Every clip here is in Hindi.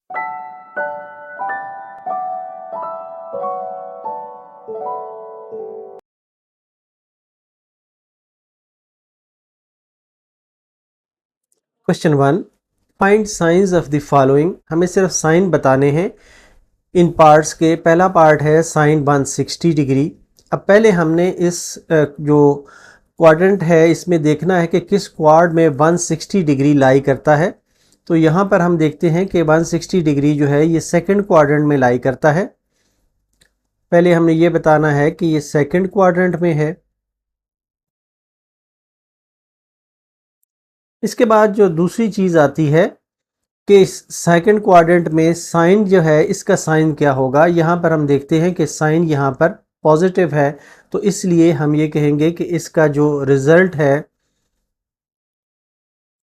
Question 1, find science of the following. हमें सिर्फ साइन बताने हैं इन पार्ट्स के। पहला पार्ट है साइन 160 डिग्री। अब पहले हमने इस जो क्वाड्रेंट है इसमें देखना है कि किस क्वाड में 160 डिग्री लाई करता है। तो यहाँ पर हम देखते हैं कि 160 डिग्री जो है ये सेकंड क्वाड्रेंट में लाई करता है। पहले हमने ये बताना है कि ये सेकंड क्वाड्रेंट में है। इसके बाद जो दूसरी चीज़ आती है कि सेकंड क्वाड्रेंट में साइन जो है इसका साइन क्या होगा। यहाँ पर हम देखते हैं कि साइन यहाँ पर पॉजिटिव है, तो इसलिए हम ये कहेंगे कि इसका जो रिजल्ट है,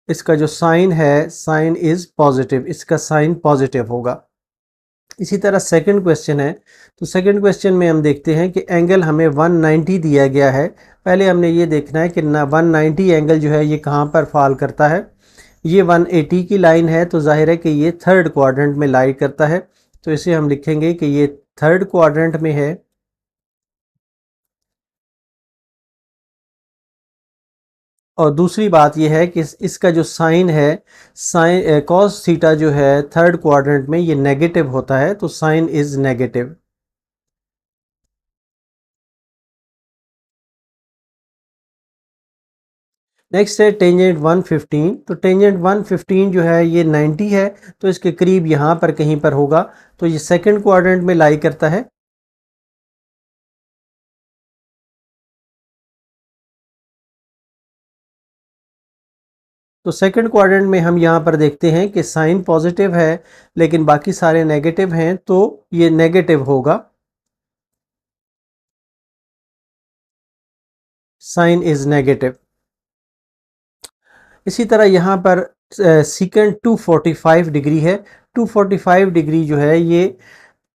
इसका जो साइन है, साइन इज़ पॉजिटिव, इसका साइन पॉजिटिव होगा। इसी तरह सेकंड क्वेश्चन है, तो सेकंड क्वेश्चन में हम देखते हैं कि एंगल हमें 190 दिया गया है। पहले हमने ये देखना है कि 190 एंगल जो है ये कहाँ पर फॉल करता है। ये 180 की लाइन है, तो जाहिर है कि ये थर्ड क्वाड्रेंट में लाई करता है, तो इसे हम लिखेंगे कि ये थर्ड क्वाड्रेंट में है। और दूसरी बात यह है कि इसका जो साइन है, साइन कॉस थीटा जो है थर्ड क्वाड्रेंट में ये नेगेटिव होता है, तो साइन इज नेगेटिव। नेक्स्ट है टेंजेंट 115। तो टेंजेंट 115 जो है ये 90 है, तो इसके करीब यहाँ पर कहीं पर होगा, तो ये सेकंड क्वाड्रेंट में लाई करता है। तो सेकंड क्वाड्रेंट में हम यहाँ पर देखते हैं कि साइन पॉजिटिव है लेकिन बाकी सारे नेगेटिव हैं, तो ये नेगेटिव होगा, साइन इज नेगेटिव। इसी तरह यहाँ पर सीकेंट 245 डिग्री है। 245 डिग्री जो है ये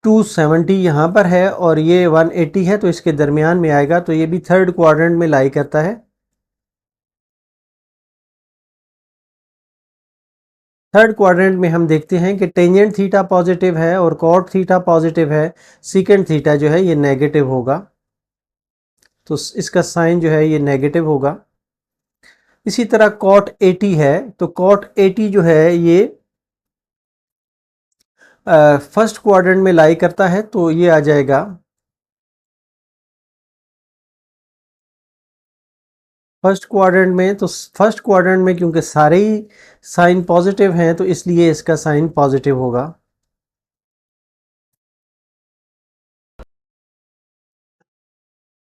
270 यहाँ पर है और ये 180 है, तो इसके दरमियान में आएगा, तो ये भी थर्ड क्वाड्रेंट में लाई करता है। थर्ड क्वाड्रेंट में हम देखते हैं कि टेंजेंट थीटा पॉजिटिव है और कॉट थीटा पॉजिटिव है, सीकेंट थीटा जो है ये नेगेटिव होगा, तो इसका साइन जो है ये नेगेटिव होगा। इसी तरह कॉट 80 है, तो कॉट 80 जो है ये फर्स्ट क्वाड्रेंट में लाई करता है, तो ये आ जाएगा फर्स्ट क्वाड्रेंट में। तो फर्स्ट क्वाड्रेंट में क्योंकि सारे ही साइन पॉजिटिव हैं, तो इसलिए इसका साइन पॉजिटिव होगा।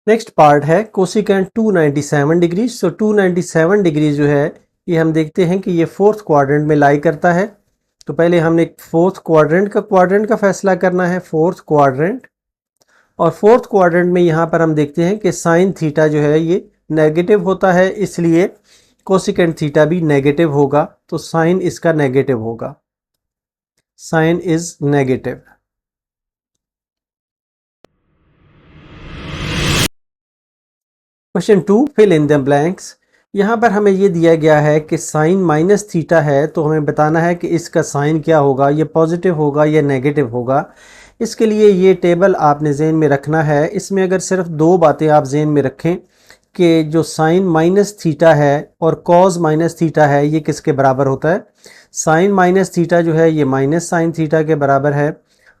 नेक्स्ट पार्ट है कोसिकेंट 297 डिग्री। सो 297 डिग्री जो है ये हम देखते हैं कि ये फोर्थ क्वाड्रेंट में लाई करता है। तो पहले हमने फोर्थ क्वाड्रेंट का फैसला करना है, फोर्थ क्वाड्रेंट। और फोर्थ क्वाड्रेंट में यहाँ पर हम देखते हैं कि साइन थीटा जो है ये नेगेटिव होता है, इसलिए कोसिकेंट थीटा भी नेगेटिव होगा, तो साइन इसका नेगेटिव होगा, sine is negative. Question 2, fill in the blanks. यहाँ पर हमें ये दिया गया है कि साइन माइनस थीटा है, तो हमें बताना है कि इसका साइन क्या होगा, ये पॉजिटिव होगा या नेगेटिव होगा। इसके लिए ये टेबल आपने जेन में रखना है। इसमें अगर सिर्फ दो बातें आप जेन में रखें कि जो साइन माइनस थीटा है और कॉज माइनस थीटा है ये किसके बराबर होता है। साइन माइनस थीटा जो है ये माइनस साइन थीटा के बराबर है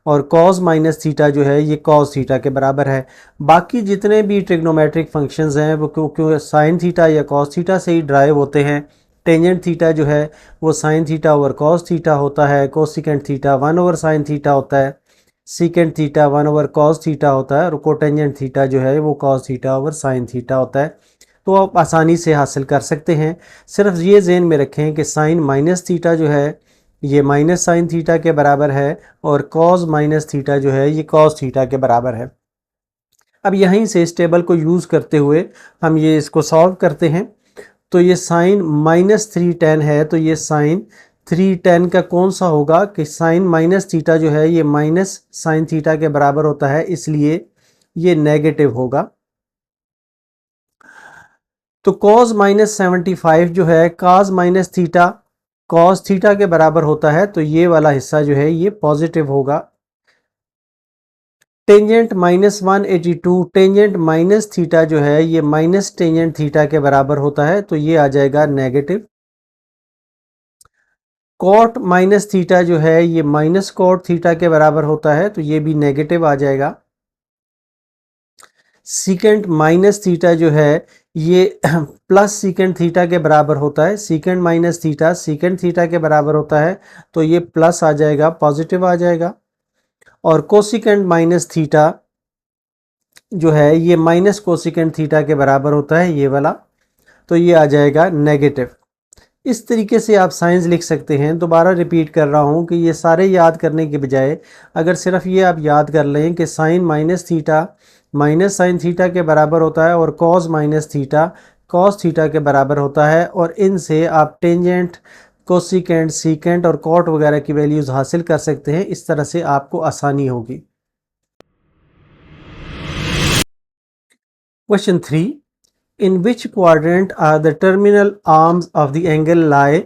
और कॉज माइनस थीटा जो है ये कॉज थीटा के बराबर है। बाकी जितने भी ट्रिग्नोमेट्रिक फंक्शंस हैं वो क्योंकि साइन थीटा या कॉज थीटा से ही ड्राइव होते हैं। टेंजेंट थीटा जो है वो sine theta over cos theta होता है, cosecant theta 1 over sine theta होता है, secant theta 1 over cos theta होता है और कोटेंजेंट थीटा जो है वो cos theta over sine theta होता है। तो आप आसानी से हासिल कर सकते हैं। सिर्फ ये जेन में रखें कि साइन माइनस थीटा जो है ये माइनस साइन थीटा के बराबर है और कॉज माइनस थीटा जो है ये कॉज थीटा के बराबर है। अब यहीं से इस टेबल को यूज़ करते हुए हम ये इसको सॉल्व करते हैं। तो ये साइन माइनस 3tan है, तो ये साइन 3tan का कौन सा होगा कि साइन माइनस थीटा जो है ये माइनस साइन थीटा के बराबर होता है, इसलिए ये नेगेटिव होगा। तो कॉज माइनस 75 जो है, cause minus theta cos theta के बराबर होता है तो ये वाला हिस्सा जो है ये पॉजिटिव होगा। टेंजेंट -182, टेंजेंट माइनस थीटा जो है ये माइनस टेंजेंट थीटा के बराबर होता है तो ये आ जाएगा नेगेटिव। कॉट माइनस थीटा जो है ये माइनस कॉट थीटा के बराबर होता है तो ये भी नेगेटिव आ जाएगा। सीकेंट माइनस थीटा जो है ये प्लस सीकेंट थीटा के बराबर होता है। Secant minus theta secant theta के बराबर होता है तो ये प्लस आ जाएगा, पॉजिटिव आ जाएगा। और कोसिकेंट माइनस थीटा जो है ये माइनस कोसिकेंट थीटा के बराबर होता है, ये वाला, तो ये आ जाएगा नेगेटिव। इस तरीके से आप साइंस लिख सकते हैं। दोबारा रिपीट कर रहा हूँ कि ये सारे याद करने के बजाय अगर सिर्फ ये आप याद कर लें कि sine minus theta minus sine theta के बराबर होता है और cos minus theta cos theta के बराबर होता है, और इनसे आप टेंजेंट, कोसिकेंट, सीकेंट और कॉट वगैरह की वैल्यूज़ हासिल कर सकते हैं। इस तरह से आपको आसानी होगी। Question 3, in which quadrant are the terminal arms of the angle lie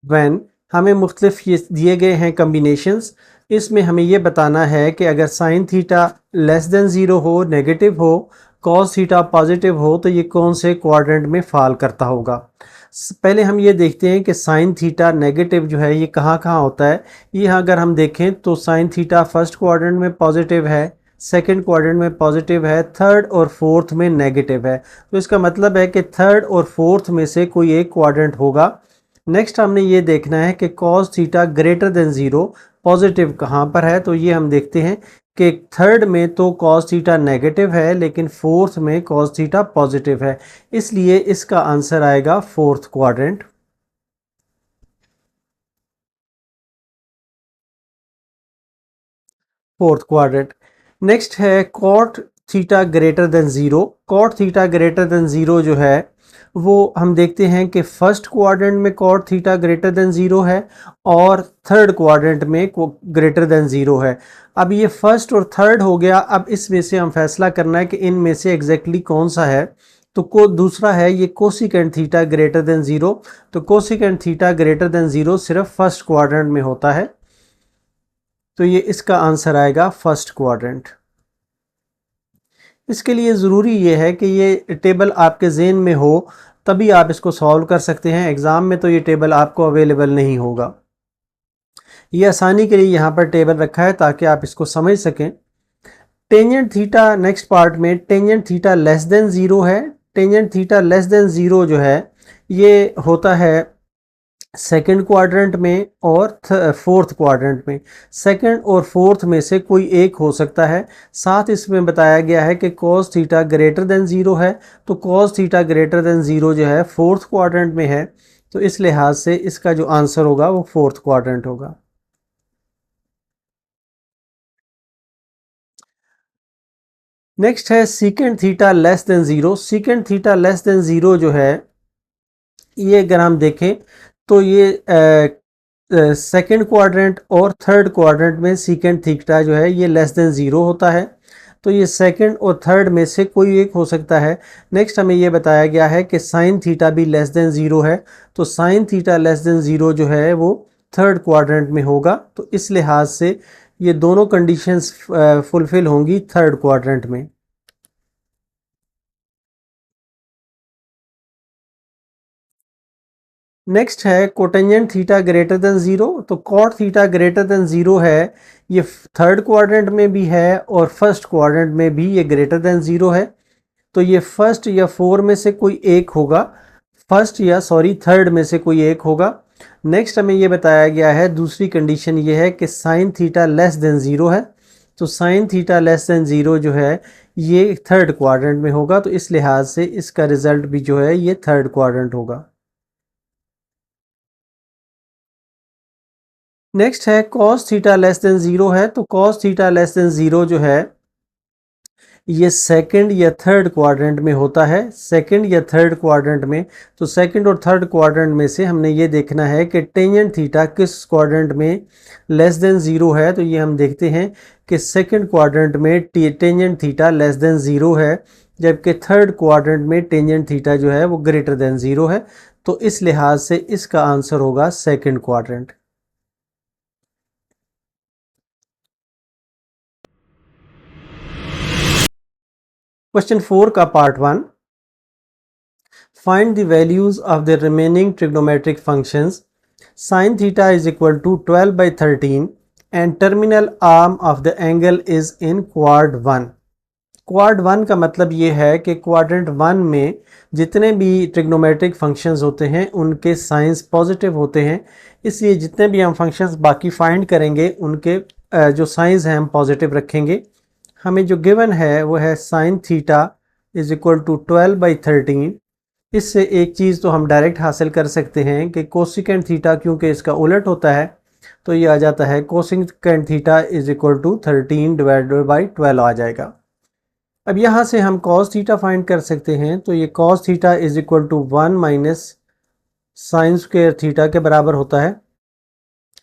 when. हमें मुख्तलिफ ये दिए गए हैं कम्बिनेशंस। इसमें हमें ये बताना है कि अगर sine theta less than zero हो, नेगेटिव हो, कॉस थीटा पॉजिटिव हो, तो ये कौन से क्वाड्रेंट में फॉल करता होगा। पहले हम ये देखते हैं कि साइन थीटा नेगेटिव जो है ये कहाँ कहाँ होता है। ये अगर हम देखें तो साइन थीटा फर्स्ट क्वाड्रेंट में पॉजिटिव है, सेकंड क्वाड्रेंट में पॉजिटिव है, थर्ड और फोर्थ में नेगेटिव है। तो इसका मतलब है कि थर्ड और फोर्थ में से कोई एक क्वाड्रेंट होगा। नेक्स्ट हमने ये देखना है कि cos theta greater than zero positive कहाँ पर है। तो ये हम देखते हैं कि थर्ड में तो कॉस थीटा नेगेटिव है लेकिन फोर्थ में कॉस थीटा पॉजिटिव है, इसलिए इसका आंसर आएगा fourth quadrant. Fourth quadrant. Next है cot theta greater than zero. Cot theta greater than zero जो है वो हम देखते हैं कि फर्स्ट क्वाड्रेंट में cot theta greater than zero है और थर्ड क्वाड्रेंट में ग्रेटर देन ज़ीरो है। अब ये फर्स्ट और थर्ड हो गया। अब इसमें से हम फैसला करना है कि इनमें से एग्जैक्टली कौन सा है। तो दूसरा है ये cosecant theta greater than zero. तो cosecant theta greater than zero सिर्फ फर्स्ट क्वाड्रेंट में होता है, तो ये इसका आंसर आएगा फर्स्ट क्वाड्रेंट। इसके लिए ज़रूरी ये है कि ये टेबल आपके ज़हन में हो, तभी आप इसको सॉल्व कर सकते हैं। एग्ज़ाम में तो ये टेबल आपको अवेलेबल नहीं होगा। ये आसानी के लिए यहाँ पर टेबल रखा है ताकि आप इसको समझ सकें। टेंजेंट थीटा नेक्स्ट पार्ट में tangent theta less than zero है। Tangent theta less than zero जो है ये होता है सेकंड क्वाड्रेंट में और फोर्थ क्वाड्रेंट में। सेकंड और फोर्थ में से कोई एक हो सकता है। साथ इसमें बताया गया है कि cos theta greater than zero है, तो cos theta greater than zero जो है फोर्थ क्वाड्रेंट में है, तो इस लिहाज से इसका जो आंसर होगा वो फोर्थ क्वाड्रेंट होगा। नेक्स्ट है secant theta less than zero. Secant theta less than zero जो है ये अगर हम देखें तो ये सेकंड क्वाड्रेंट और थर्ड क्वाड्रेंट में सीकेंट थीटा जो है ये लेस देन ज़ीरो होता है, तो ये सेकंड और थर्ड में से कोई एक हो सकता है। नेक्स्ट हमें ये बताया गया है कि साइन थीटा भी लेस देन ज़ीरो है, तो sine theta less than zero जो है वो थर्ड क्वाड्रेंट में होगा, तो इस लिहाज से ये दोनों कंडीशंस फुलफिल होंगी थर्ड क्वाड्रेंट में। नेक्स्ट है cotangent theta greater than zero. तो cot theta greater than zero है, ये थर्ड क्वाड्रेंट में भी है और फर्स्ट क्वाड्रेंट में भी ये ग्रेटर देन ज़ीरो है, तो ये फर्स्ट या फोर में से कोई एक होगा। थर्ड में से कोई एक होगा। नेक्स्ट हमें ये बताया गया है, दूसरी कंडीशन ये है कि sine theta less than zero है, तो sine theta less than zero जो है ये थर्ड क्वाड्रेंट में होगा, तो इस लिहाज से इसका रिज़ल्ट भी जो है ये थर्ड क्वाड्रेंट होगा। नेक्स्ट है cos theta less than zero है, तो cos theta less than zero जो है ये सेकंड या थर्ड क्वाड्रेंट में होता है। सेकंड या थर्ड क्वाड्रेंट में, तो सेकंड और थर्ड क्वाड्रेंट में से हमने ये देखना है कि टेंजेंट थीटा किस क्वाड्रेंट में लेस देन ज़ीरो है। तो ये हम देखते हैं कि सेकंड क्वाड्रेंट में tangent theta less than zero है, जबकि थर्ड क्वाड्रेंट में टेंजेंट थीटा जो है वो ग्रेटर देन ज़ीरो है। तो इस लिहाज से इसका आंसर होगा सेकंड क्वाड्रेंट। क्वेश्चन 4 का part 1, find the values of the remaining trigonometric functions sin theta is equal to 12 by 13 and terminal arm of the angle is in quad 1। Quad 1 का मतलब ये है कि क्वाड्रेंट 1 में जितने भी ट्रिग्नोमेट्रिक फंक्शंस होते हैं उनके साइंस पॉजिटिव होते हैं, इसलिए जितने भी हम फंक्शंस बाकी फाइंड करेंगे उनके जो साइंस हैं हम पॉजिटिव रखेंगे। हमें जो गिवन है वो है sine theta is equal to 12 by 13। इससे एक चीज़ तो हम डायरेक्ट हासिल कर सकते हैं कि कोसिकेंट थीटा क्योंकि इसका उलट होता है तो ये आ जाता है cosecant theta is equal to 13 divided by 12 आ जाएगा। अब यहाँ से हम कॉस थीटा फाइंड कर सकते हैं, तो ये cos theta is equal to 1 minus sine square theta के बराबर होता है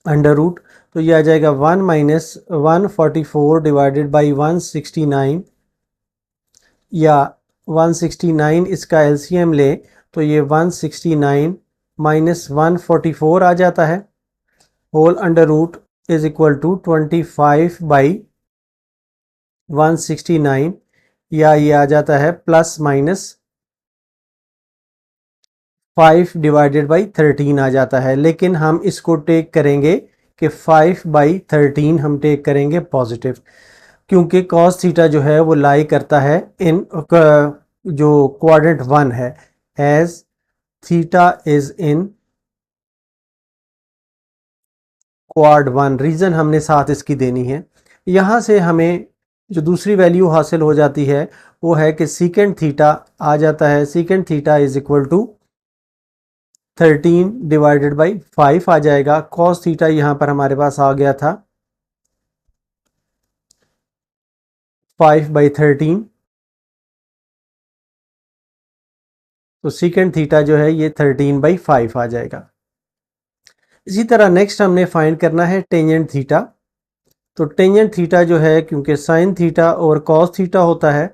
अंडर रूट, तो ये आ जाएगा 1 माइनस 144 डिवाइडेड बाई 169 या 169 इसका एलसीएम ले तो ये 169 माइनस 144 आ जाता है whole under root is equal to 25 by 169 या ये आ जाता है प्लस माइनस 5 डिवाइडेड बाई 13 आ जाता है। लेकिन हम इसको टेक करेंगे कि 5 बाई 13 हम टेक करेंगे पॉजिटिव, क्योंकि कॉस थीटा जो है वो लाई करता है इन जो क्वाड्रेंट 1 है as theta is in quad 1। Reason हमने साथ इसकी देनी है। यहाँ से हमें जो दूसरी वैल्यू हासिल हो जाती है वो है कि सीकेंट थीटा आ जाता है, secant theta is equal to 13 divided by 5 आ जाएगा। कॉस थीटा यहाँ पर हमारे पास आ गया था 5 बाई 13, तो सीकेंट थीटा जो है ये 13 बाई 5 आ जाएगा। इसी तरह नेक्स्ट हमने फाइंड करना है टेंजेंट थीटा। तो टेंजेंट थीटा जो है क्योंकि साइन थीटा और कॉस थीटा होता है,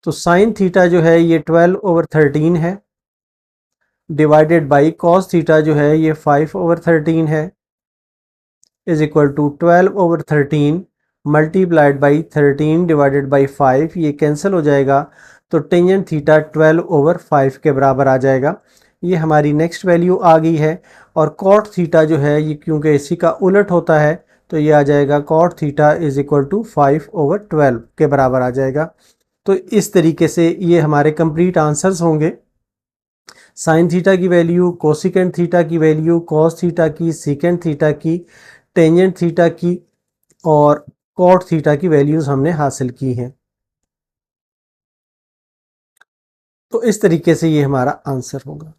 तो साइन थीटा जो है ये 12 ओवर 13 है डिवाइडेड बाई कॉस थीटा जो है ये 5 ओवर 13 है is equal to 12 over 13 multiplied by 13 divided by 5, ये कैंसिल हो जाएगा तो टेंजेंट थीटा 12 ओवर 5 के बराबर आ जाएगा। ये हमारी नेक्स्ट वैल्यू आ गई है। और कॉट थीटा जो है ये क्योंकि इसी का उलट होता है तो ये आ जाएगा cot theta is equal to 5 over 12 के बराबर आ जाएगा। तो इस तरीके से ये हमारे कंप्लीट आंसर्स होंगे। साइन थीटा की वैल्यू, कोसिकेंट थीटा की वैल्यू, कॉस थीटा की, सीकेंट थीटा की, टेंजेंट थीटा की और कॉट थीटा की वैल्यूज हमने हासिल की हैं। तो इस तरीके से ये हमारा आंसर होगा।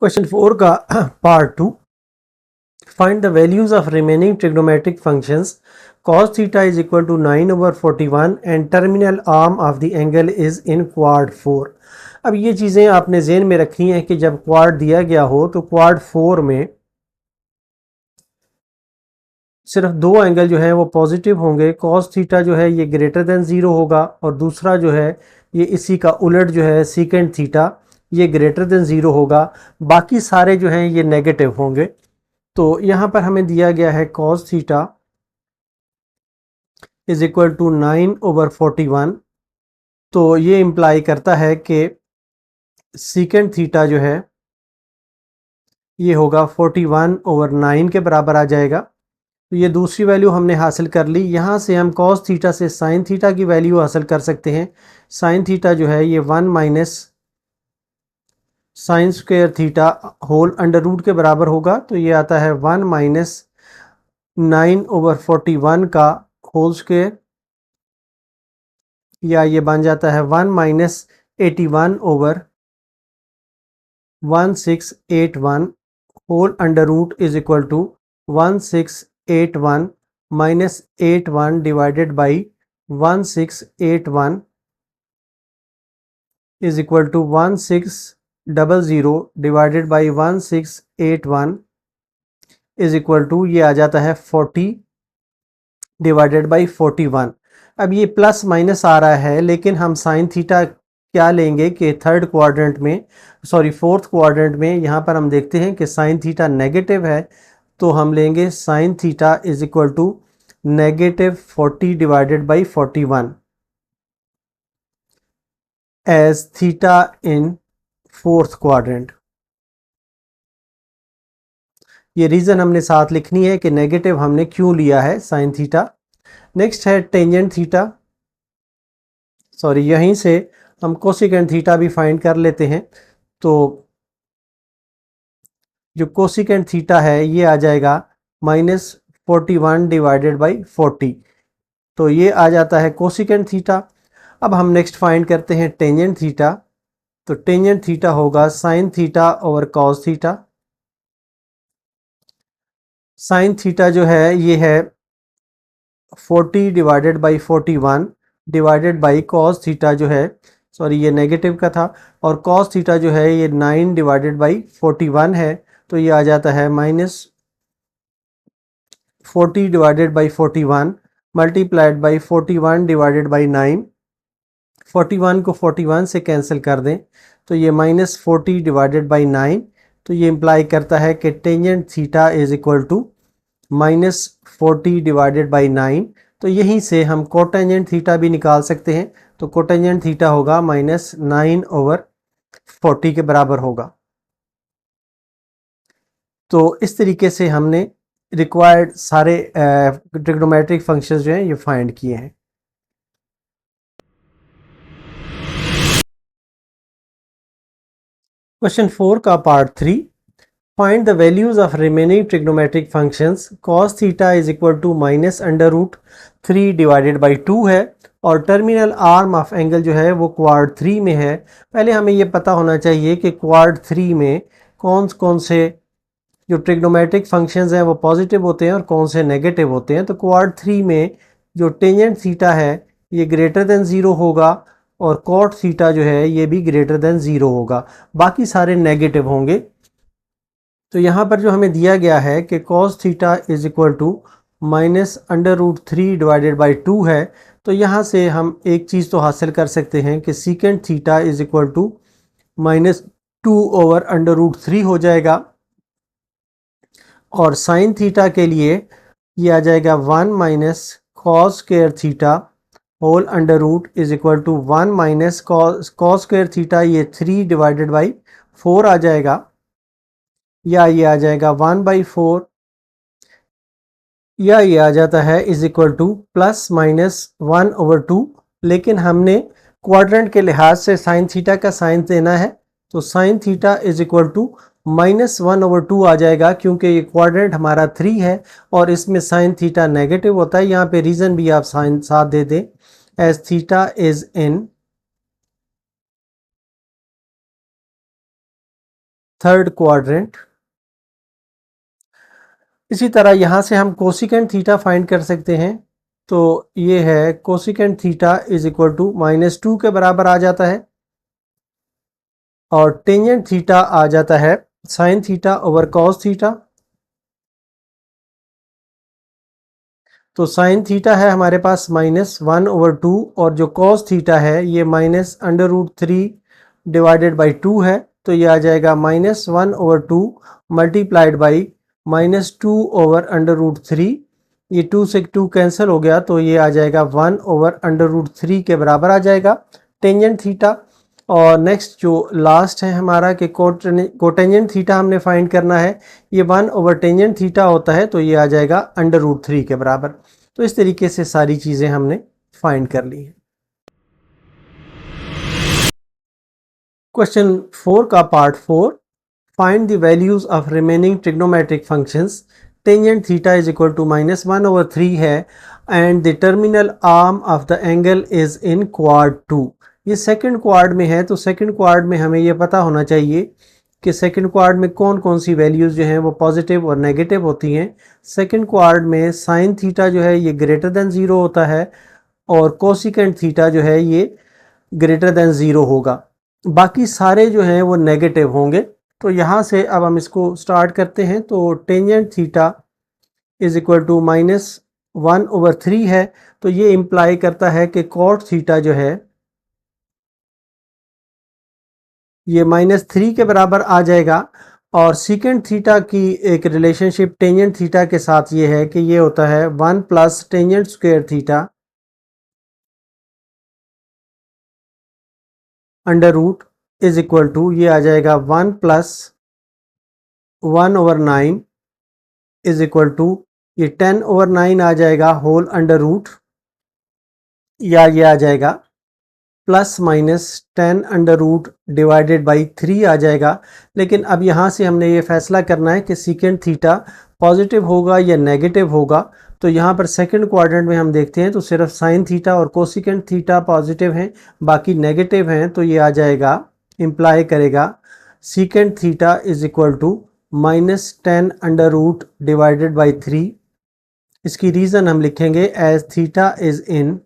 क्वेश्चन 4 का part 2, find the values of remaining trigonometric functions cos theta is equal to 9 over 41 and terminal arm of the angle is in quad 4। अब ये चीज़ें आपने जेहन में रखी हैं कि जब क्वाड दिया गया हो तो क्वाड 4 में सिर्फ दो एंगल जो है वो पॉजिटिव होंगे। कॉस थीटा जो है ये ग्रेटर देन 0 होगा और दूसरा जो है ये इसी का उलट जो है सीकेंट थीटा ये ग्रेटर देन 0 होगा। बाकी सारे जो हैं ये नेगेटिव होंगे। तो यहाँ पर हमें दिया गया है cos theta is equal to 9 over 41, तो ये इम्प्लाई करता है कि सीकेंट थीटा जो है ये होगा 41 ओवर 9 के बराबर आ जाएगा। तो ये दूसरी वैल्यू हमने हासिल कर ली। यहाँ से हम कॉस थीटा से साइन थीटा की वैल्यू हासिल कर सकते हैं। साइन थीटा जो है ये 1 minus sine square theta whole under root के बराबर होगा, तो ये आता है 1 माइनस 9 ओवर 41 का होल स्क्वायर, या ये बन जाता है 1 minus 81 over 1681 whole under root is equal to 1681 minus 81 divided by 1681 is equal to 1600 divided by 1681 is equal to ये आ जाता है 40 डिवाइडेड बाई 41। अब ये प्लस माइनस आ रहा है, लेकिन हम साइन थीटा क्या लेंगे कि थर्ड क्वाड्रेंट में, सॉरी फोर्थ क्वाड्रेंट में, यहाँ पर हम देखते हैं कि साइन थीटा नेगेटिव है, तो हम लेंगे sine theta is equal to -40 divided by 41 as theta in fourth quadrant. ये रीज़न हमने साथ लिखनी है कि नेगेटिव हमने क्यों लिया है साइन थीटा। नेक्स्ट है टेंजेंट थीटा, सॉरी यहीं से हम कोसिकेंट थीटा भी फाइंड कर लेते हैं। तो जो कोसिकेंट थीटा है ये आ जाएगा -41 डिवाइडेड बाई 40, तो ये आ जाता है कोसिकेंट थीटा। अब हम नेक्स्ट फाइंड करते हैं टेंजेंट थीटा। तो टेंजेंट थीटा होगा sine theta over cos theta. Sign theta जो है ये है 40 divided by 41 divided by cos theta जो है, सॉरी ये नेगेटिव का था, और कॉस थीटा जो है ये 9 डिवाइडेड बाई 41 है, तो ये आ जाता है -40 divided by 41 multiplied by 41 divided by 9। 41 को 41 से कैंसिल कर दें तो ये -40 डिवाइडेड बाई 9, तो ये इम्प्लाई करता है कि tangent theta is equal to -40 divided by 9। तो यहीं से हम कोटेंजेंट थीटा भी निकाल सकते हैं, तो कोटेंजेंट थीटा होगा -9/40 के बराबर होगा। तो इस तरीके से हमने रिक्वायर्ड सारे ट्रिग्नोमेट्रिक फंक्शंस जो हैं ये फाइंड किए हैं। क्वेश्चन 4 का part 3, find the values of remaining trigonometric functions. Cos theta is equal to -√3 divided by 2 है, और टर्मिनल आर्म ऑफ एंगल जो है वो क्वाड 3 में है। पहले हमें ये पता होना चाहिए कि क्वाड 3 में कौन कौन से जो ट्रिग्नोमेट्रिक फंक्शंस हैं वो पॉजिटिव होते हैं और कौन से नेगेटिव होते हैं। तो क्वाड 3 में जो टेंजेंट थीटा है ये ग्रेटर देन 0 होगा, और कॉट थीटा जो है ये भी ग्रेटर देन 0 होगा, बाकी सारे नेगेटिव होंगे। तो यहाँ पर जो हमें दिया गया है कि cos theta is equal to -√3 divided by 2 है, तो यहाँ से हम एक चीज़ तो हासिल कर सकते हैं कि secant theta is equal to -2/√3 हो जाएगा, और साइन थीटा के लिए ये आ जाएगा 1 minus cos square theta whole under root is equal to 1 minus cos square theta, ये 3 डिवाइडेड बाई 4 आ जाएगा, या ये आ जाएगा 1/4, या ये आ जाता है इज इक्वल टू +-1/2। लेकिन हमने क्वाड्रेंट के लिहाज से साइन थीटा का साइन देना है, तो sine theta is equal to -1/2 आ जाएगा, क्योंकि ये क्वाड्रेंट हमारा 3 है और इसमें साइन थीटा नेगेटिव होता है। यहाँ पे रीज़न भी आप साइन साथ दे दें, as theta is in third quadrant. इसी तरह यहाँ से हम कोसिकेंट थीटा फाइंड कर सकते हैं, तो ये है cosecant theta is equal to -2 के बराबर आ जाता है, और टेंजेंट थीटा आ जाता है sine theta over cos theta. तो साइन थीटा है हमारे पास -1/2, और जो कॉस थीटा है ये -√3 डिवाइडेड बाई 2 है, तो ये आ जाएगा -1/2 मल्टीप्लाइड बाई -2/√3। ये 2 से 2 कैंसिल हो गया, तो ये आ जाएगा 1/√3 के बराबर आ जाएगा टेंजेंट थीटा। और नेक्स्ट जो लास्ट है हमारा कि कोटेंजेंट थीटा हमने फाइंड करना है, ये 1/टेंजेंट थीटा होता है, तो ये आ जाएगा √3 के बराबर। तो इस तरीके से सारी चीज़ें हमने फाइंड कर ली हैं। क्वेश्चन 4 का part 4, find the values of remaining trigonometric functions. Tangent theta is equal to -1/3 है, and the terminal arm of the angle is in quad 2। ये सेकंड क्वाड में है, तो सेकंड क्वाड में हमें ये पता होना चाहिए कि सेकंड क्वाड में कौन कौन सी वैल्यूज़ जो हैं वो पॉजिटिव और नेगेटिव होती हैं। सेकंड क्वाड में साइन थीटा जो है ये ग्रेटर देन 0 होता है, और कोसिकेंट थीटा जो है ये ग्रेटर देन 0 होगा, बाकी सारे जो हैं वो नेगेटिव होंगे। तो यहाँ से अब हम इसको स्टार्ट करते हैं। तो tangent theta is equal to 1/3 है, तो ये इम्प्लाई करता है कि कॉट थीटा जो है ये -3 के बराबर आ जाएगा। और सीकेंट थीटा की एक रिलेशनशिप टेंजेंट थीटा के साथ ये है कि ये होता है 1 plus tangent square theta under root is equal to ये आ जाएगा 1 प्लस 1/9 इज इक्वल टू ये 10/9 आ जाएगा होल अंडर रूट, या ये आ जाएगा plus minus 10 under root divided by 3 आ जाएगा। लेकिन अब यहाँ से हमने ये फैसला करना है कि सीकेंट थीटा पॉजिटिव होगा या नेगेटिव होगा। तो यहाँ पर सेकंड क्वाड्रेंट में हम देखते हैं तो सिर्फ साइन थीटा और कोसिकेंट थीटा पॉजिटिव हैं, बाकी नेगेटिव हैं। तो ये आ जाएगा, इम्प्लाई करेगा secant theta is equal to -10 under root divided by 3। इसकी रीज़न हम लिखेंगे as theta is in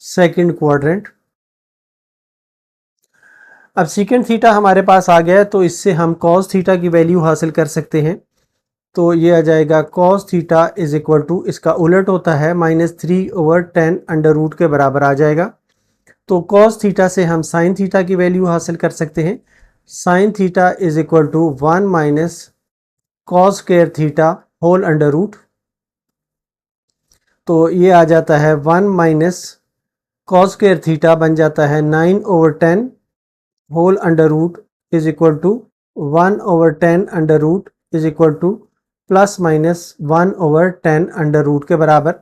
second quadrant. अब सीकेंट थीटा हमारे पास आ गया है, तो इससे हम कॉस थीटा की वैल्यू हासिल कर सकते हैं। तो ये आ जाएगा cos theta is equal to, इसका उलट होता है -3/10 अंडर रूट के बराबर आ जाएगा। तो कॉस थीटा से हम साइन थीटा की वैल्यू हासिल कर सकते हैं। Sine theta is equal to 1 minus cos square theta whole under root. तो ये आ जाता है 1 माइनस कॉस स्क्वायर थीटा बन जाता है 9/10 whole under root is equal to 1/10 under root is equal to plus minus 1/10 under root के बराबर।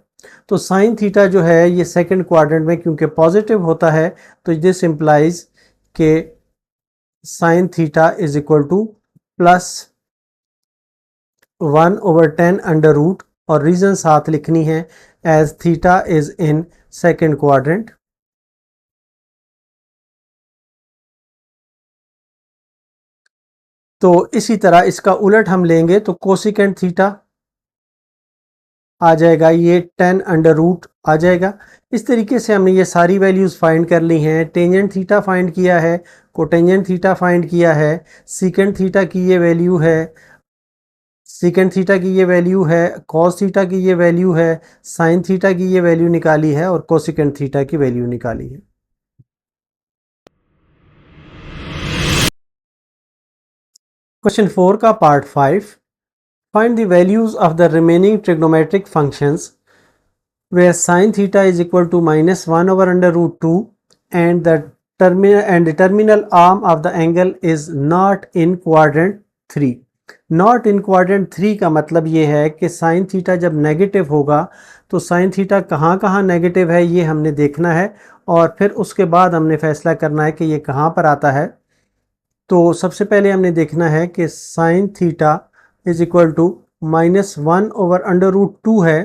तो साइन थीटा जो है ये सेकंड क्वाड्रेंट में क्योंकि पॉजिटिव होता है, तो दिस इम्प्लाइज के sine theta is equal to plus 1/10 under root, और रीजन साथ लिखनी है as theta is in second quadrant. तो इसी तरह इसका उलट हम लेंगे तो कोसिकेंट थीटा आ जाएगा, ये 10 अंडर रूट आ जाएगा। इस तरीके से हमने ये सारी वैल्यूज़ फाइंड कर ली हैं। टेंजेंट थीटा फाइंड किया है, कोटेंजेंट थीटा फाइंड किया है, सीकेंट थीटा की ये वैल्यू है, सीकेंट थीटा की ये वैल्यू है, कॉस थीटा की ये वैल्यू है, साइन थीटा की ये वैल्यू निकाली है और कोसिकेंट थीटा की वैल्यू निकाली है। क्वेश्चन 4 का part 5, find the values of the remaining trigonometric functions where sin theta is equal to -1/√2 and the terminal arm of the angle is not in quadrant 3। Not in quadrant 3 का मतलब ये है कि साइन थीटा जब नेगेटिव होगा तो साइन थीटा कहाँ कहाँ नेगेटिव है ये हमने देखना है, और फिर उसके बाद हमने फैसला करना है कि ये कहाँ पर आता है। तो सबसे पहले हमने देखना है कि sine theta is equal to -1/√2 है।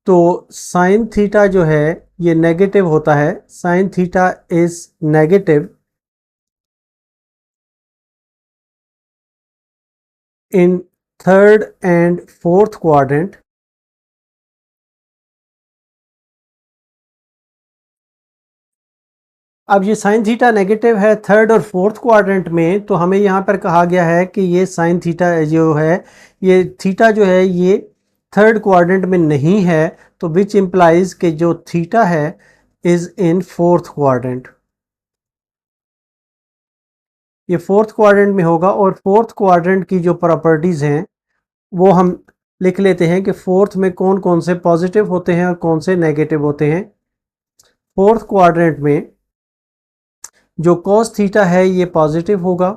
तो साइन थीटा जो है ये नेगेटिव होता है, sine theta is negative in third and fourth quadrant. अब ये साइन थीटा नेगेटिव है थर्ड और फोर्थ क्वाड्रेंट में, तो हमें यहाँ पर कहा गया है कि ये साइन थीटा जो है, ये थीटा जो है ये थर्ड क्वाड्रेंट में नहीं है, तो विच इम्प्लाइज कि जो थीटा है इज इन फोर्थ क्वाड्रेंट, ये फोर्थ क्वाड्रेंट में होगा। और फोर्थ क्वाड्रेंट की जो प्रॉपर्टीज़ हैं वो हम लिख लेते हैं कि फोर्थ में कौन कौन से पॉजिटिव होते हैं और कौन से नेगेटिव होते हैं। फोर्थ क्वाड्रेंट में जो कॉस थीटा है ये पॉजिटिव होगा,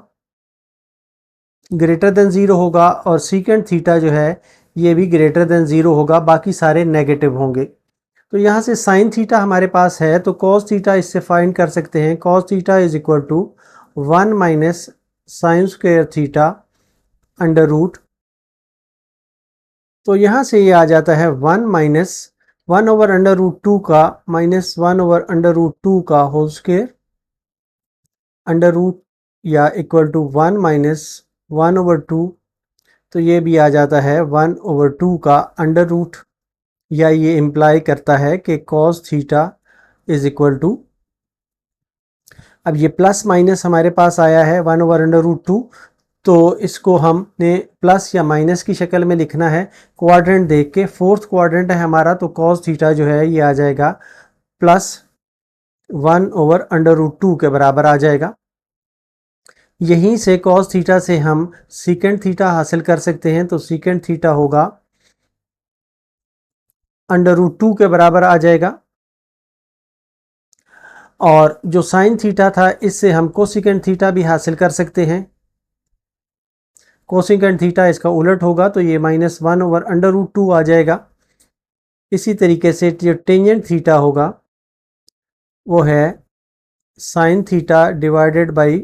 ग्रेटर देन 0 होगा, और सीकेंट थीटा जो है ये भी ग्रेटर देन 0 होगा, बाकी सारे नेगेटिव होंगे। तो यहाँ से साइन थीटा हमारे पास है, तो कॉस थीटा इससे फाइंड कर सकते हैं। Cos theta is equal to 1 minus sine square theta under root. तो यहाँ से ये आ जाता है 1 माइनस 1/√2 का माइनस 1/√2 का होल स्क्वायर अंडर रूट, या इक्वल टू 1 माइनस 1/2। तो ये भी आ जाता है 1/2 का अंडर रूट, या ये इम्प्लाई करता है कि cos theta is equal to, अब ये प्लस माइनस हमारे पास आया है 1/√2, तो इसको हमने प्लस या माइनस की शक्ल में लिखना है क्वाड्रेंट देख के। फोर्थ क्वाड्रेंट है हमारा, तो कॉस थीटा जो है ये आ जाएगा +1/√2 के बराबर आ जाएगा। यहीं से कॉस थीटा से हम सीकेंट थीटा हासिल कर सकते हैं, तो सीकेंट थीटा होगा √2 के बराबर आ जाएगा। और जो साइन थीटा था इससे हम कोसिकेंट थीटा भी हासिल कर सकते हैं। कोसिकेंट थीटा इसका उलट होगा, तो ये -1/√2 आ जाएगा। इसी तरीके से जो टेंजेंट थीटा होगा वो है sine theta divided by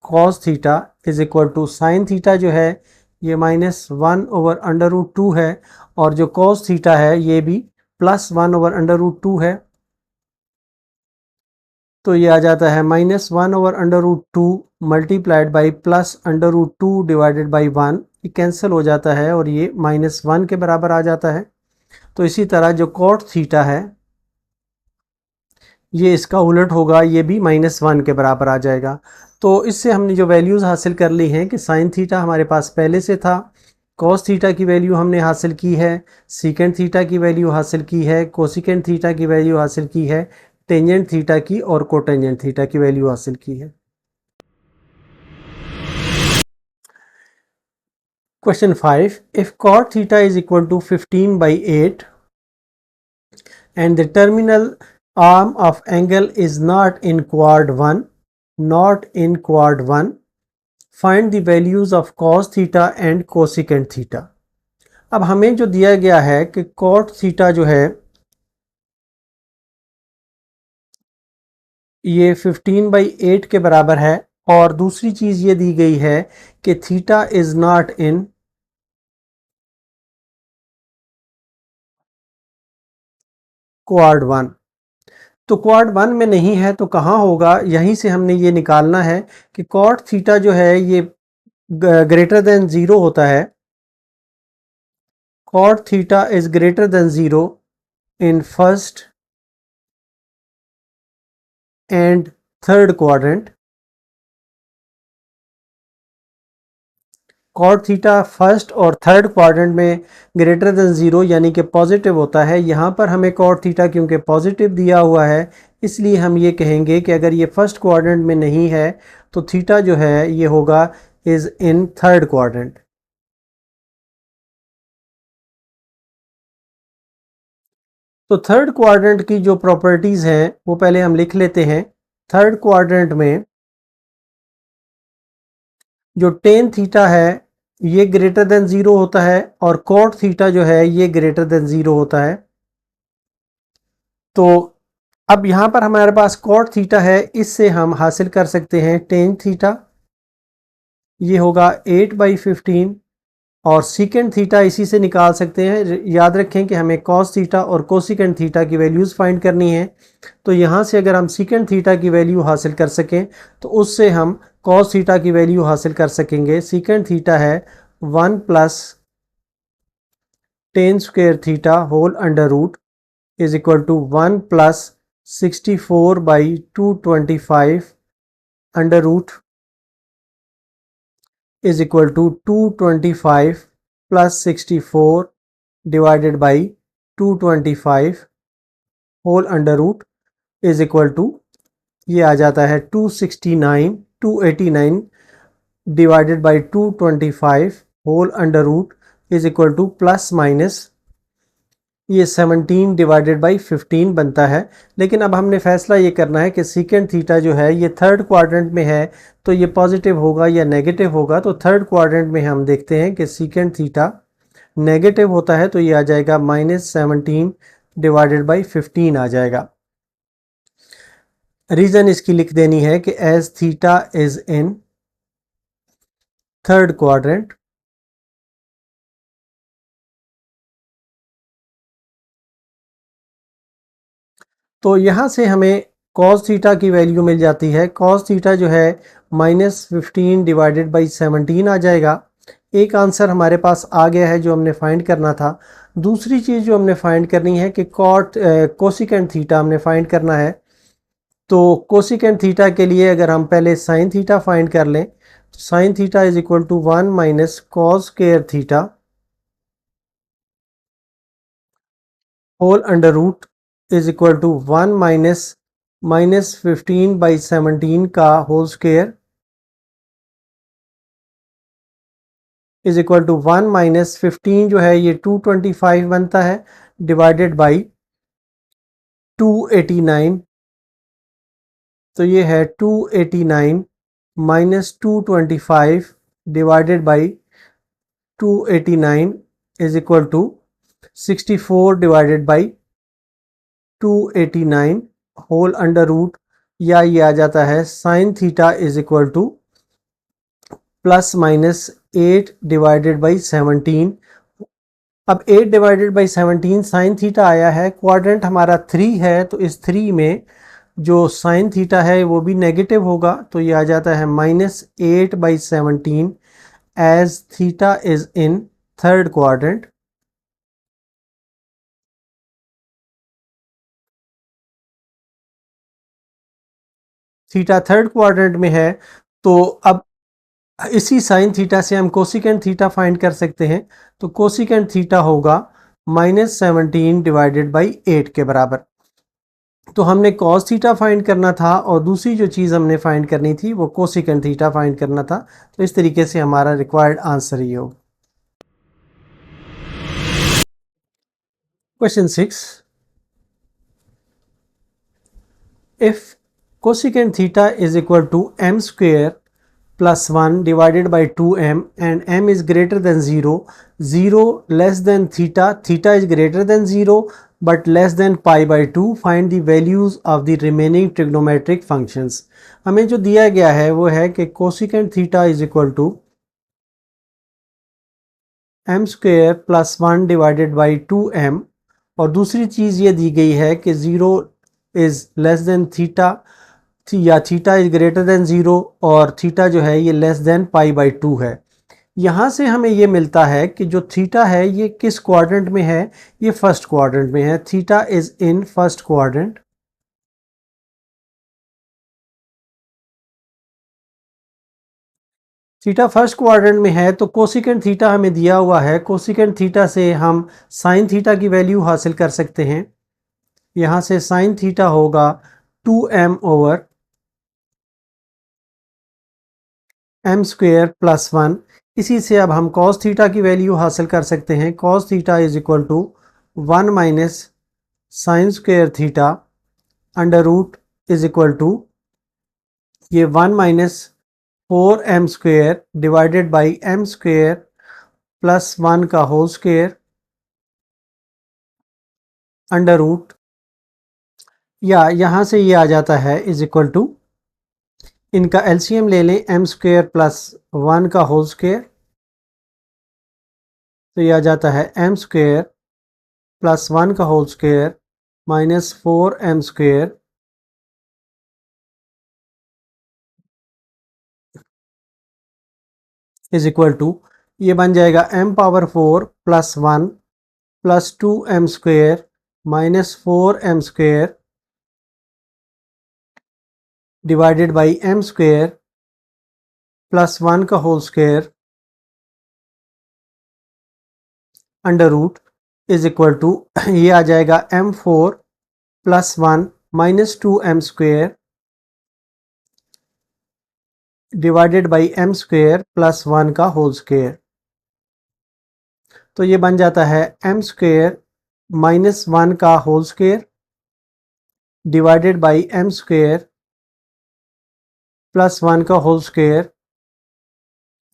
cos theta is equal to, sine theta जो है ये -1/√2 है, और जो कॉस थीटा है ये भी +1/√2 है। तो ये आ जाता है -1/√2 मल्टीप्लाइड बाई +√2 डिवाइडेड बाई 1, ये कैंसिल हो जाता है और ये -1 के बराबर आ जाता है। तो इसी तरह जो कॉट थीटा है ये इसका उलट होगा, ये भी -1 के बराबर आ जाएगा। तो इससे हमने जो वैल्यूज़ हासिल कर ली हैं कि साइन थीटा हमारे पास पहले से था, कॉस थीटा की वैल्यू हमने हासिल की है, सीकेंट थीटा की वैल्यू हासिल की है, कोसिकेंट थीटा की वैल्यू हासिल की है, टेंजेंट थीटा की और कोटेंजेंट थीटा की वैल्यू हासिल की है। Question 5, if cot theta is equal to 15/8 and the terminal arm of angle is not in quad 1, find the values of cos theta and cosecant theta। अब हमें जो दिया गया है कि cot थीटा जो है ये 15/8 के बराबर है, और दूसरी चीज ये दी गई है कि theta is not in quad 1। तो क्वाड 1 में नहीं है तो कहाँ होगा, यहीं से हमने ये निकालना है कि कॉट थीटा जो है ये ग्रेटर देन 0 होता है। Cot theta is greater than 0 in first and third quadrant. Cot theta first और थर्ड क्वाड्रेंट में ग्रेटर देन 0 यानी कि पॉजिटिव होता है। यहाँ पर हमें कॉट थीटा क्योंकि पॉजिटिव दिया हुआ है, इसलिए हम ये कहेंगे कि अगर ये फर्स्ट क्वाड्रेंट में नहीं है तो थीटा जो है ये होगा इज इन थर्ड क्वाड्रेंट। तो थर्ड क्वाड्रेंट की जो प्रॉपर्टीज हैं वो पहले हम लिख लेते हैं। थर्ड क्वाड्रेंट में जो टेन थीटा है ये ग्रेटर देन 0 होता है, और कॉट थीटा जो है ये ग्रेटर देन 0 होता है। तो अब यहां पर हमारे पास कॉट थीटा है, इससे हम हासिल कर सकते हैं टेन थीटा, ये होगा 8/15, और सीकेंट थीटा इसी से निकाल सकते हैं। याद रखें कि हमें कॉस थीटा और कोसिकेंट थीटा की वैल्यूज़ फाइंड करनी है। तो यहाँ से अगर हम सीकेंट थीटा की वैल्यू हासिल कर सकें तो उससे हम कॉस थीटा की वैल्यू हासिल कर सकेंगे। सीकेंट थीटा है 1 + tan² theta whole under root is equal to 1 + 64/225 under root is equal to 225 plus 64 divided by 225 whole under root is equal to, ये आ जाता है 289 divided by 225 whole under root is equal to plus minus ये 17 डिवाइडेड बाई 15 बनता है। लेकिन अब हमने फैसला ये करना है कि सीकेंट थीटा जो है ये थर्ड क्वाड्रेंट में है, तो ये पॉजिटिव होगा या नेगेटिव होगा। तो थर्ड क्वाड्रेंट में हम देखते हैं कि सीकेंट थीटा नेगेटिव होता है, तो ये आ जाएगा -17 डिवाइडेड बाई 15 आ जाएगा। रीज़न इसकी लिख देनी है कि as theta is in third quadrant, तो यहाँ से हमें कॉस थीटा की वैल्यू मिल जाती है। कॉस थीटा जो है -15 डिवाइडेड बाई 17 आ जाएगा। एक आंसर हमारे पास आ गया है जो हमने फाइंड करना था। दूसरी चीज़ जो हमने फाइंड करनी है कि कोसिकेंट थीटा हमने फाइंड करना है। तो कोसिकेंट थीटा के लिए अगर हम पहले साइन थीटा फाइंड कर लें sine theta is equal to 1 minus cos square theta whole under root is equal to 1 minus 15/17 का whole square is equal to 1 minus 15 जो है ये 225 बनता है डिवाइडेड बाई 289। तो ये है 289 minus 225 divided by 289 is equal to 64 divided by 289 whole under root, या ये आ जाता है sine theta is equal to plus minus 8 divided by 17। अब 8 डिवाइडेड बाई 17 साइन थीटा आया है, क्वाड्रेंट हमारा 3 है, तो इस 3 में जो साइन थीटा है वो भी नेगेटिव होगा, तो ये आ जाता है -8/17 as theta is in third quadrant. Theta third quadrant में है, तो अब इसी साइन थीटा से हम कोसिकेंट थीटा फाइंड कर सकते हैं। तो कोसिकेंट थीटा होगा -17 डिवाइडेड बाई 8 के बराबर। तो हमने कॉस थीटा फाइंड करना था और दूसरी जो चीज़ हमने फाइंड करनी थी वो कोसिकेंट थीटा फाइंड करना था। तो इस तरीके से हमारा रिक्वायर्ड आंसर ये हो। Question 6, if cosecant theta is equal to m square plus 1 divided by 2m and m is greater than 0, 0 less than theta, theta is greater than 0 but less than pi by 2, find the values of the remaining trigonometric functions। हमें जो दिया गया है वो है कि cosecant theta is equal to m square plus 1 divided by 2m, और दूसरी चीज़ ये दी गई है कि 0 is less than theta या थीटा इज ग्रेटर देन 0 और थीटा जो है ये लेस देन पाई बाई 2 है। यहाँ से हमें ये मिलता है कि जो थीटा है ये किस क्वाड्रेंट में है, ये फर्स्ट क्वाड्रेंट में है। Theta is in first quadrant. Theta first quadrant में है, तो कोसिकेंट थीटा हमें दिया हुआ है। कोसिकेंट थीटा से हम साइन थीटा की वैल्यू हासिल कर सकते हैं। यहाँ से साइन थीटा होगा 2m over m square plus 1। इसी से अब हम cos थीटा की वैल्यू हासिल कर सकते हैं। cos theta is equal to 1 minus sine square theta under root is equal to ये 1 minus 4m square divided by m square plus 1 का होल स्क्वेयर अंडर रूट, या यहाँ से ये आ जाता है इज इक्वल टू, इनका एलसीएम ले लें, m स्क्वेयर प्लस 1 का होल स्क्वेयर, तो ये आ जाता है m स्क्वेयर प्लस 1 का whole square minus 4m square is equal to, ये बन जाएगा m power 4 plus 1 plus 2m square minus 4m square divided by m square plus 1 का whole square under root is equal to, ये आ जाएगा m4 plus 1 minus 2m square divided by m square plus 1 का होल स्क्वेयर। तो ये बन जाता है m स्क्वेयर माइनस 1 का whole square divided by m square plus 1 का whole square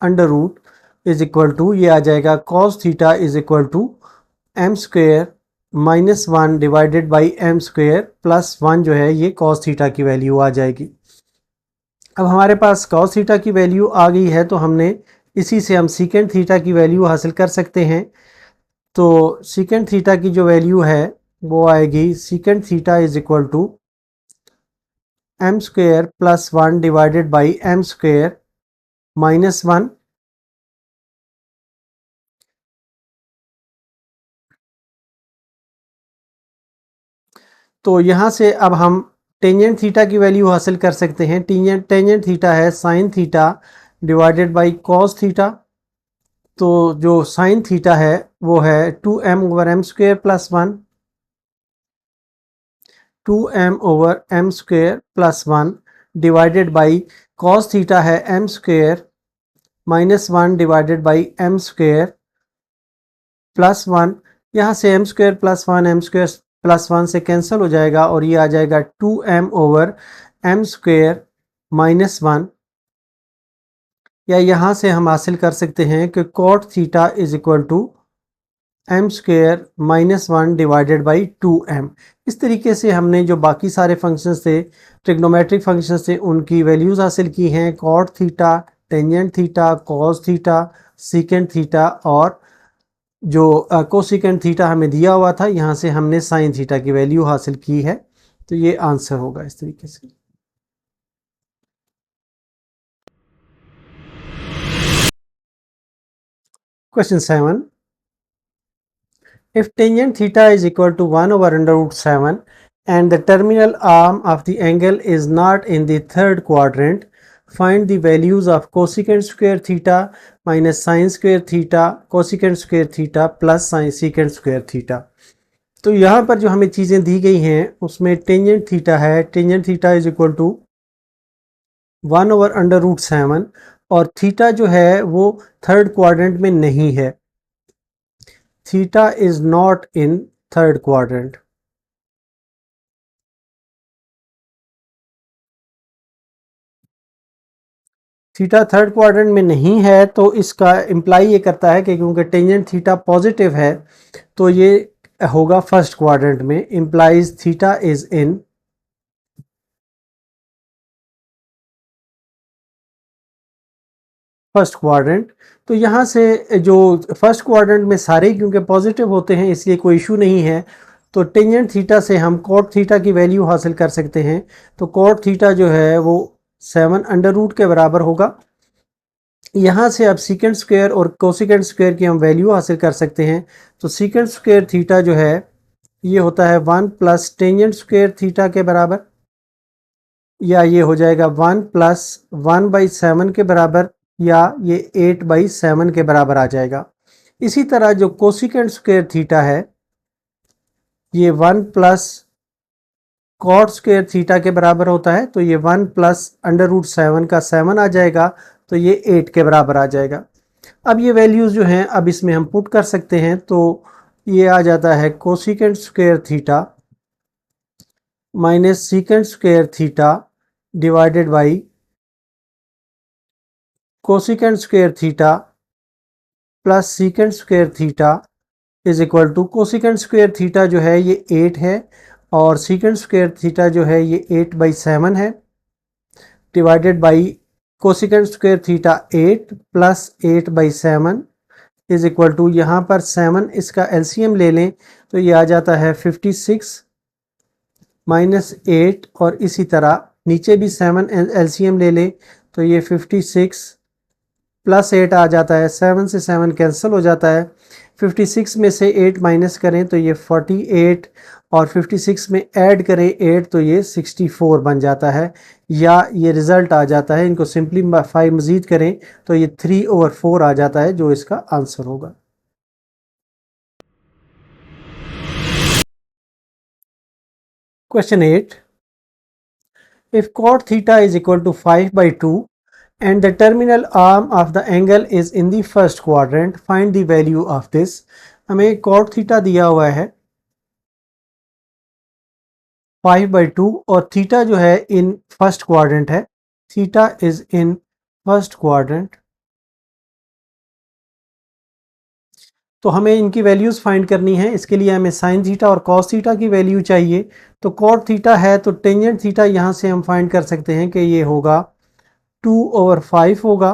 under root is equal to, ये आ जाएगा cos theta is equal to m square minus 1 divided by m square plus 1 जो है ये cos थीटा की वैल्यू आ जाएगी। अब हमारे पास cos थीटा की वैल्यू आ गई है, तो हमने इसी से हम सीकेंट थीटा की वैल्यू हासिल कर सकते हैं। तो सीकेंट थीटा की जो वैल्यू है वो आएगी secant theta is equal to m square plus 1 divided by m square minus 1, तो यहाँ से अब हम टेंजेंट थीटा की वैल्यू हासिल कर सकते हैं। टेंजेंट थीटा है sine theta divided by cos theta. तो जो साइन थीटा है वो है 2m/m² plus 1, 2m/m² plus 1 divided by cos theta है m² -1 divided by m² plus 1। यहाँ से m² प्लस 1 m² प्लस 1 से कैंसिल हो जाएगा और ये आ जाएगा 2m/m² माइनस 1। या यहाँ से हम हासिल कर सकते हैं कि cot theta is equal to m² -1 divided by 2m। इस तरीके से हमने जो बाकी सारे फंक्शंस थे, ट्रिग्नोमेट्रिक फंक्शंस थे, उनकी वैल्यूज़ हासिल की हैं। cot theta, tangent theta, cos theta, secant theta और जो कोसिकेंट थीटा हमें दिया हुआ था, यहाँ से हमने साइन थीटा की वैल्यू हासिल की है। तो ये आंसर होगा इस तरीके से। Question 7, if tangent theta is equal to 1/√7 and the terminal arm of the angle is not in the third quadrant, find the values of cosecant square theta minus sin square theta, cosecant square theta plus sin secant square theta। तो यहाँ पर जो हमें चीज़ें दी गई हैं उसमें टेंजेंट थीटा है, tangent theta is equal to 1/√7 और थीटा जो है वो थर्ड क्वाड्रेंट में नहीं है। Theta is not in third quadrant. Theta third quadrant में नहीं है तो इसका इम्प्लाई ये करता है कि क्योंकि टेंजेंट थीटा पॉजिटिव है तो ये होगा फर्स्ट क्वाड्रेंट में। Implies theta is in first quadrant. तो यहाँ से जो फर्स्ट क्वाड्रेंट में सारे क्योंकि पॉजिटिव होते हैं इसलिए कोई इशू नहीं है। तो टेंजेंट थीटा से हम cot थीटा की वैल्यू हासिल कर सकते हैं। तो cot थीटा जो है वो 7 के बराबर होगा। यहाँ से अब सीकेंट स्क्वायर और कोसिकेंट स्क्वायर की हम वैल्यू हासिल कर सकते हैं। तो सीकेंट स्क्वायर थीटा जो है ये होता है 1 प्लस टेंजेंट स्क्वायर थीटा के बराबर, या ये हो जाएगा 1 प्लस 1/7 के बराबर, या ये 8/7 के बराबर आ जाएगा। इसी तरह जो कोसिकेंट स्क्वायर थीटा है ये 1 प्लस कॉट स्क्वायर थीटा के बराबर होता है। तो ये 1 प्लस √7 का 7 आ जाएगा, तो ये 8 के बराबर आ जाएगा। अब ये वैल्यूज़ जो हैं अब इसमें हम पुट कर सकते हैं। तो ये आ जाता है cosecant square theta minus secant square theta divided by cosecant square theta plus secant square theta is equal to cosecant square theta जो है ये 8 है और सीकेंट स्क्वायर थीटा जो है ये 8/7 है divided by cosecant square theta 8 plus 8/7 is equal to, यहाँ पर 7 इसका एलसीएम ले लें तो ये आ जाता है 56 माइनस 8 और इसी तरह नीचे भी 7 एलसीएम ले लें तो ये 56 प्लस 8 आ जाता है। 7 से 7 कैंसिल हो जाता है। 56 में से 8 माइनस करें तो ये 48 और 56 में ऐड करें 8 तो ये 64 बन जाता है, या ये रिज़ल्ट आ जाता है। इनको सिंपलीफाई मज़ीद करें तो ये 3/4 आ जाता है जो इसका आंसर होगा। Question 8, if cot theta is equal to 5/2 and the terminal arm of the angle is in the first quadrant, find the value of this। हमें cot theta दिया हुआ है 5/2 और थीटा जो है इन फर्स्ट क्वाड्रेंट है। Theta is in first quadrant. तो हमें इनकी वैल्यूज़ फाइंड करनी है। इसके लिए हमें साइन थीटा और कॉस थीटा की वैल्यू चाहिए। तो कॉट थीटा है तो टेंजेंट थीटा यहाँ से हम फाइंड कर सकते हैं कि ये होगा 2/5 होगा।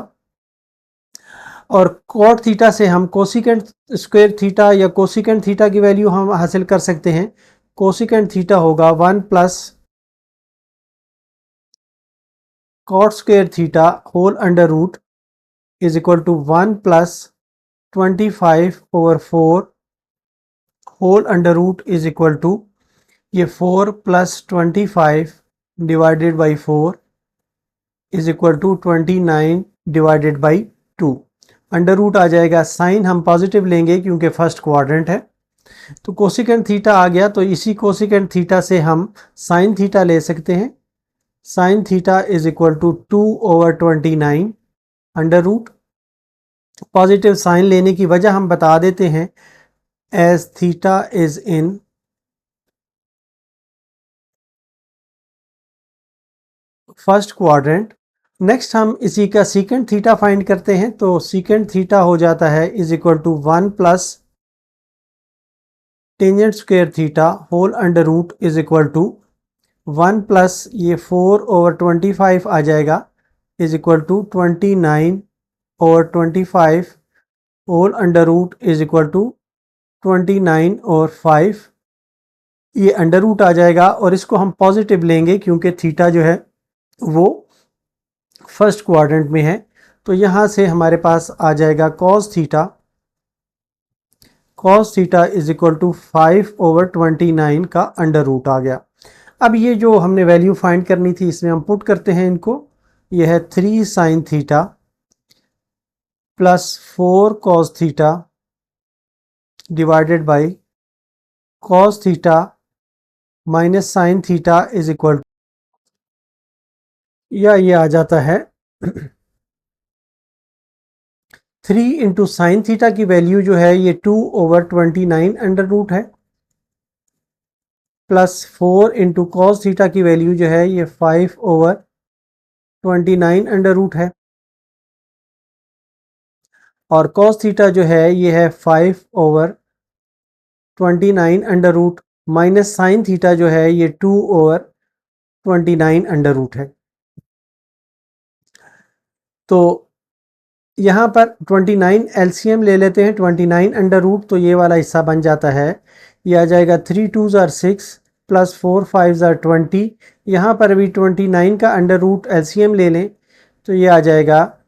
और कॉट थीटा से हम कोसिकेंट स्क्वायर थीटा या कोसिकेंट थीटा की वैल्यू हम हासिल कर सकते हैं। कोसिकेंट थीटा होगा 1 plus cot square theta whole under root is equal to 1 plus 25/4 whole under root is equal to ये 4 plus 25 divided by 4 is equal to 29 divided by 2। Under root आ जाएगा, साइन हम पॉजिटिव लेंगे क्योंकि फर्स्ट क्वाड्रेंट है, तो कोसिकेंट थीटा आ गया। तो इसी कोसिकेंट थीटा से हम साइन थीटा ले सकते हैं। Sine theta is equal to 2/29 under root. Positive sign लेने की वजह हम बता देते हैं, as theta is in first quadrant. Next हम इसी का सीकेंट थीटा फाइंड करते हैं, तो सीकेंट थीटा हो जाता है is equal to 1 plus tangent square theta whole under root is equal to 1 plus ये 4/25 आ जाएगा is equal to 29/25 whole under root is equal to 29/5। ये अंडर रूट आ जाएगा और इसको हम पॉजिटिव लेंगे क्योंकि थीटा जो है वो फर्स्ट क्वाड्रेंट में है। तो यहाँ से हमारे पास आ जाएगा cos theta. Cos theta is equal to 5/29 का अंडर रूट आ गया। अब ये जो हमने वैल्यू फाइंड करनी थी इसमें हम पुट करते हैं इनको। यह है 3 sine theta plus 4 cos theta divided by cos theta minus sine theta is equal, या ये आ जाता है 3 इंटू साइन थीटा की वैल्यू जो है ये 2/29 अंडर रूट है, प्लस 4 इंटू कॉस थीटा की वैल्यू जो है ये 5/29 अंडर रूट है, और कॉस थीटा जो है ये है 5/29 under root, minus sine theta जो है ये 2/29 अंडर रूट है। तो यहाँ पर 29 एलसीएम ले लेते हैं, 29 अंडर रूट, तो ये वाला हिस्सा बन जाता है, ये आ जाएगा 3 2s are 6 plus 4 5s are 20। यहाँ पर भी 29 का अंडर रूट एलसीएम ले लें तो ये आ जाएगा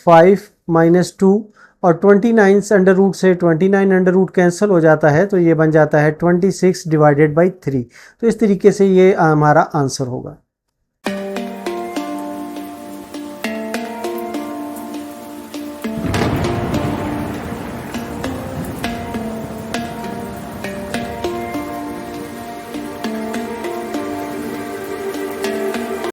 5 माइनस 2, और 29 अंडर रूट से 29 अंडर रूट कैंसिल हो जाता है, तो ये बन जाता है 26 डिवाइडेड बाई 3। तो इस तरीके से ये हमारा आंसर होगा।